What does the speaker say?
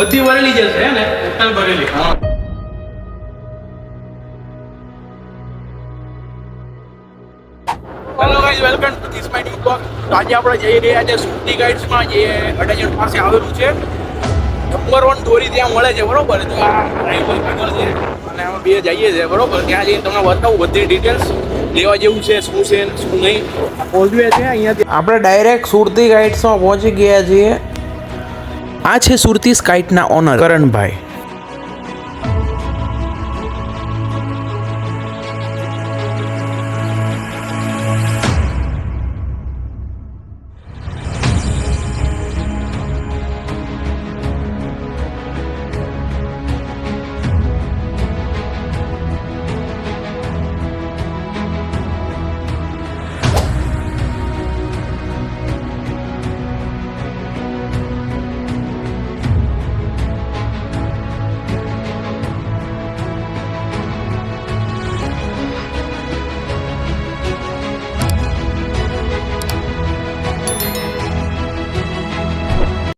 બધી ભરેલી જ છે ને, ટોટલ ભરેલી. હા. Hello guys, welcome to this my new blog. આજે આપણે જઈ રહ્યા છીએ સુરતી ગાઈડ્સમાં, જે અડાજણ પાસે આવેલું છે. નંબર 1 દોરી ત્યાં મળે છે, બરોબર? તો આ ડ્રાઈવર આગળ છે અને અમે બે જઈએ છીએ, બરોબર? ત્યાં જઈને તમને બતાવું બધી ડિટેલ્સ, લેવા જેવું છે, શું છે શું નહીં. ઓલવે છે અહીંયાથી આપણે ડાયરેક્ટ સુરતી ગાઈડ્સમાં પહોંચી ગયા છીએ. આ છે સુરતી સ્કાઇટના ઓનર કરણભાઈ.